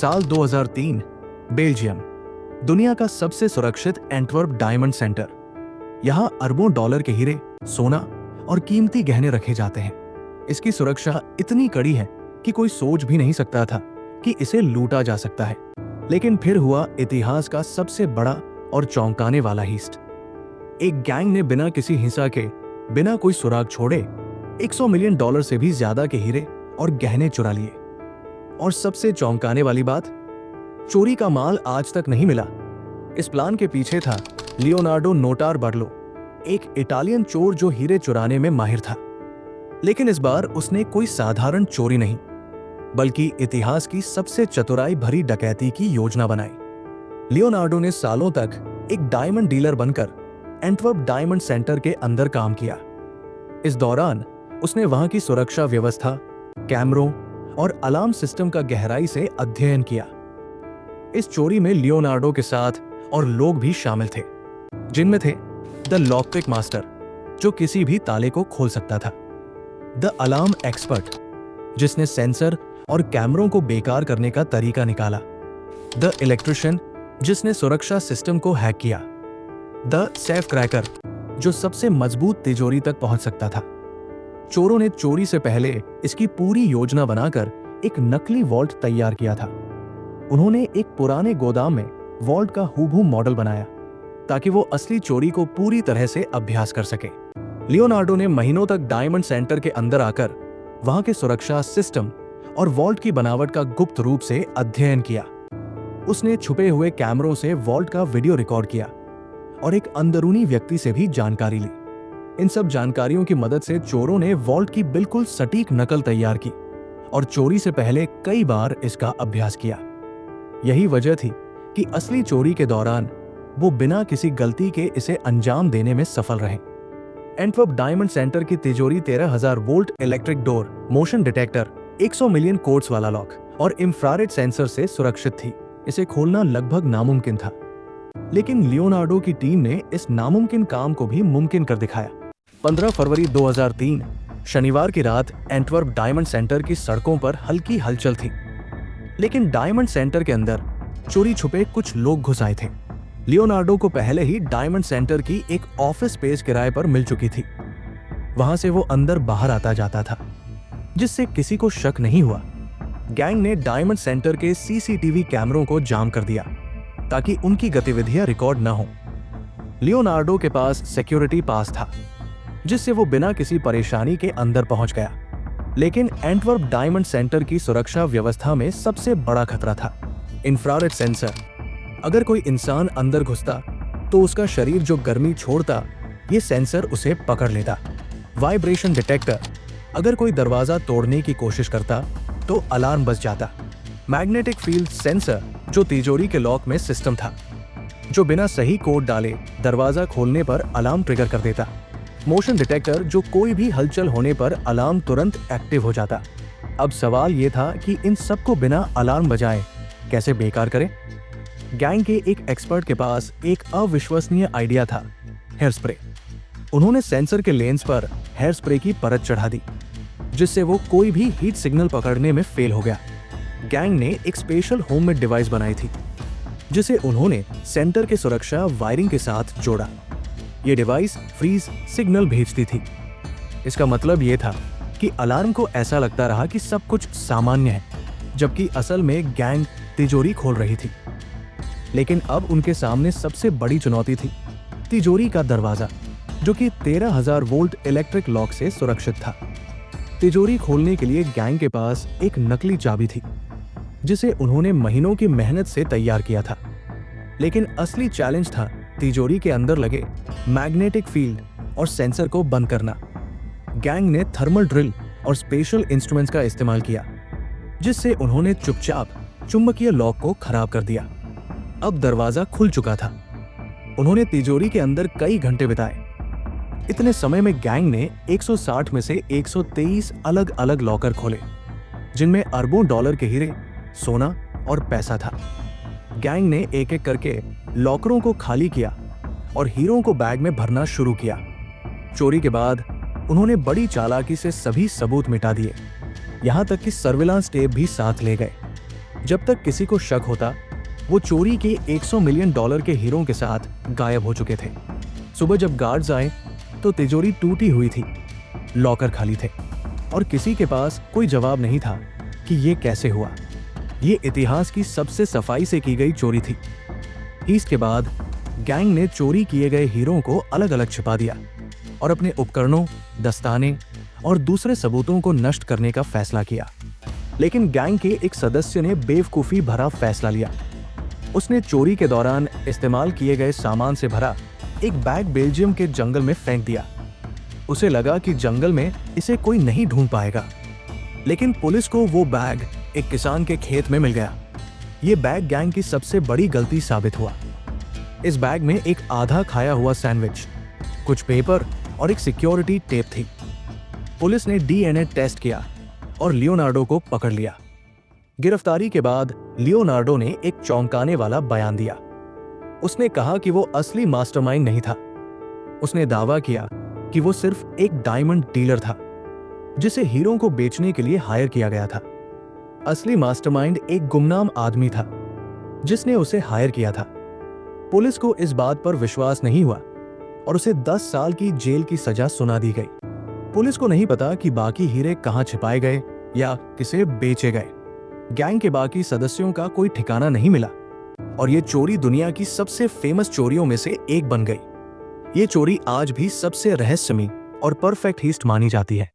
साल 2003, बेल्जियम, दुनिया का सबसे सुरक्षित एंटवर्प डायमंड सेंटर। यहाँ अरबों डॉलर के हीरे, सोना और कीमती गहने रखे जाते हैं। इसकी सुरक्षा इतनी कड़ी है कि कोई सोच भी नहीं सकता था कि इसे लूटा जा सकता है। लेकिन फिर हुआ इतिहास का सबसे बड़ा और चौंकाने वाला हीस्ट। एक गैंग ने बिना किसी हिंसा के, बिना कोई सुराग छोड़े 100 मिलियन डॉलर से भी ज्यादा के हीरे और गहने चुरा लिए। और सबसे चौंकाने वाली बात, चोरी का माल आज तक नहीं मिला। इस प्लान के पीछे था लियोनार्डो नोटारबर्लो, एक इटालियन चोर जो हीरे चुराने में माहिर था। लेकिन इस बार उसने कोई साधारण चोरी नहीं, बल्कि इतिहास की सबसे चतुराई भरी डकैती की योजना बनाई। लियोनार्डो ने सालों तक एक डायमंड डीलर बनकर एंटवर्प डायमंड सेंटर के अंदर काम किया। इस दौरान उसने वहां की सुरक्षा व्यवस्था, कैमरों और अलार्म सिस्टम का गहराई से अध्ययन किया। इस चोरी में लियोनार्डो के साथ और लोग भी शामिल थे, जिनमें थे द लॉकपिक मास्टर, जो किसी भी ताले को खोल सकता था, द अलार्म एक्सपर्ट, जिसने सेंसर और कैमरों को बेकार करने का तरीका निकाला, द इलेक्ट्रिशियन, जिसने सुरक्षा सिस्टम को हैक किया, द सेफ क्रैकर, जो सबसे मजबूत तिजोरी तक पहुंच सकता था। चोरों ने चोरी से पहले इसकी पूरी योजना बनाकर एक नकली वॉल्ट तैयार किया था। उन्होंने एक पुराने गोदाम में वॉल्ट का हूबहू मॉडल बनाया ताकि वो असली चोरी को पूरी तरह से अभ्यास कर सके। लियोनार्डो ने महीनों तक डायमंड सेंटर के अंदर आकर वहां के सुरक्षा सिस्टम और वॉल्ट की बनावट का गुप्त रूप से अध्ययन किया। उसने छुपे हुए कैमरों से वॉल्ट का वीडियो रिकॉर्ड किया और एक अंदरूनी व्यक्ति से भी जानकारी ली। इन सब जानकारियों की मदद से चोरों ने वॉल्ट की बिल्कुल सटीक नकल तैयार की और चोरी से पहले कई बार इसका अभ्यास किया। यही वजह थी कि असली चोरी के दौरान वो बिना किसी गलती के इसे अंजाम देने में सफल रहे। एंटवर्प डायमंड सेंटर की तिजोरी 13,000 volt electric door, motion detector, 100 million codes वाला लॉक और इंफ्रारेड सेंसर से सुरक्षित थी। इसे खोलना लगभग नामुमकिन था, लेकिन लियोनार्डो की टीम ने इस नामुमकिन काम को भी मुमकिन कर दिखाया। 15 फरवरी 2003 शनिवार की रात एंटवर्प डायमंड सेंटर की सड़कों पर हल्की हलचल थी, लेकिन डायमंड सेंटर के अंदर चोरी छुपे कुछ लोग घुस आए थे। लियोनार्डो को पहले ही डायमंड सेंटर की एक ऑफिस स्पेस किराए पर मिल चुकी थी। वहां से वो अंदर बाहर आता जाता था, जिससे किसी को शक नहीं हुआ। गैंग ने डायमंड सेंटर के सीसीटीवी कैमरों को जाम कर दिया ताकि उनकी गतिविधियां रिकॉर्ड न हो। लियोनार्डो के पास सिक्योरिटी पास था, जिससे वो बिना किसी परेशानी के अंदर पहुंच गया। लेकिन एंटवर्प डायमंड सेंटर की सुरक्षा व्यवस्था में सबसे बड़ा खतरा था इंफ्रारेड सेंसर। अगर कोई इंसान अंदर घुसता तो उसका शरीर जो गर्मी छोड़ता, ये सेंसर उसे पकड़ लेता। वाइब्रेशन डिटेक्टर, अगर कोई दरवाजा तोड़ने की कोशिश करता तो अलार्म बज जाता। मैग्नेटिक फील्ड सेंसर, जो तिजोरी के लॉक में सिस्टम था, जो बिना सही कोड डाले दरवाजा खोलने पर अलार्म ट्रिगर कर देता। मोशन डिटेक्टर, जो कोई भी हलचल होने पर अलार्म तुरंत एक्टिव हो जाता। अब सवाल ये था कि इन सबको बिना अलार्म बजाए कैसे बेकार करें। गैंग के एक एक्सपर्ट के पास एक अविश्वसनीय आइडिया था, हेयर स्प्रे। उन्होंने सेंसर के लेंस पर हेयर स्प्रे की परत चढ़ा दी, जिससे वो कोई भी हीट सिग्नल पकड़ने में फेल हो गया। गैंग ने एक स्पेशल होममेड डिवाइस बनाई थी, जिसे उन्होंने सेंटर के सुरक्षा वायरिंग के साथ जोड़ा। ये डिवाइस फ्रीज सिग्नल भेजती थी। इसका मतलब ये था कि अलार्म को ऐसा लगता रहा कि सब कुछ सामान्य है, जबकि असल में गैंग तिजोरी खोल रही थी। लेकिन अब उनके सामने सबसे बड़ी चुनौती थी तिजोरी का दरवाजा, जो कि 13,000 वोल्ट इलेक्ट्रिक लॉक से सुरक्षित था। तिजोरी खोलने के लिए गैंग के पास एक नकली चाबी थी, जिसे उन्होंने महीनों की मेहनत से तैयार किया था। लेकिन असली चैलेंज था तिजोरी के अंदर लगे मैग्नेटिक फील्ड और सेंसर को बंद करना। गैंग ने थर्मल ड्रिल और स्पेशल इंस्ट्रूमेंट्स का इस्तेमाल किया, जिससे उन्होंने चुपचाप चुंबकीय लॉक को खराब कर दिया। अब दरवाजा खुल चुका था। उन्होंने तिजोरी के अंदर कई घंटे बिताए। इतने समय में गैंग ने 160 में से 123 अलग अलग लॉकर खोले, जिनमें अरबों डॉलर के हीरे, सोना और पैसा था। गैंग ने एक एक करके लॉकरों को खाली किया और हीरों को बैग में भरना शुरू किया। चोरी के बाद उन्होंने बड़ी चालाकी से सभी सबूत मिटा दिए, यहां तक कि सर्विलांस टेप भी साथ ले गए। जब तक किसी को शक होता, वो चोरी के $100 मिलियन के हीरों के साथ गायब हो चुके थे। सुबह जब गार्ड्स आए तो तिजोरी टूटी हुई थी, लॉकर खाली थे और किसी के पास कोई जवाब नहीं था कि ये कैसे हुआ। ये इतिहास की सबसे सफाई से की गई चोरी थी। हीस्ट के बाद गैंग ने चोरी किए गए हीरों को अलग अलग छिपा दिया और अपने उपकरणों, दस्ताने और दूसरे सबूतों को नष्ट करने का फैसला किया। लेकिन गैंग के एक सदस्य ने बेवकूफी भरा फैसला लिया। उसने चोरी के दौरान इस्तेमाल किए गए सामान से भरा एक बैग बेल्जियम के जंगल में फेंक दिया। उसे लगा कि जंगल में इसे कोई नहीं ढूंढ पाएगा, लेकिन पुलिस को वो बैग एक किसान के खेत में मिल गया। ये बैग गैंग की सबसे बड़ी गलती साबित हुआ। इस बैग में एक आधा खाया हुआ सैंडविच, कुछ पेपर और एक सिक्योरिटी टेप थी। पुलिस ने डीएनए टेस्ट किया और लियोनार्डो को पकड़ लिया। गिरफ्तारी के बाद लियोनार्डो ने एक चौंकाने वाला बयान दिया। उसने कहा कि वो असली मास्टरमाइंड नहीं था। उसने दावा किया कि वो सिर्फ एक डायमंड डीलर था जिसे हीरों को बेचने के लिए हायर किया गया था। असली मास्टरमाइंड एक गुमनाम आदमी था जिसने उसे हायर किया था। पुलिस को इस बात पर विश्वास नहीं हुआ और उसे 10 साल की जेल की सजा सुना दी गई। पुलिस को नहीं पता कि बाकी हीरे कहां छिपाए गए या किसे बेचे गए। गैंग के बाकी सदस्यों का कोई ठिकाना नहीं मिला और ये चोरी दुनिया की सबसे फेमस चोरियों में से एक बन गई। ये चोरी आज भी सबसे रहस्यमयी और परफेक्ट हीस्ट मानी जाती है।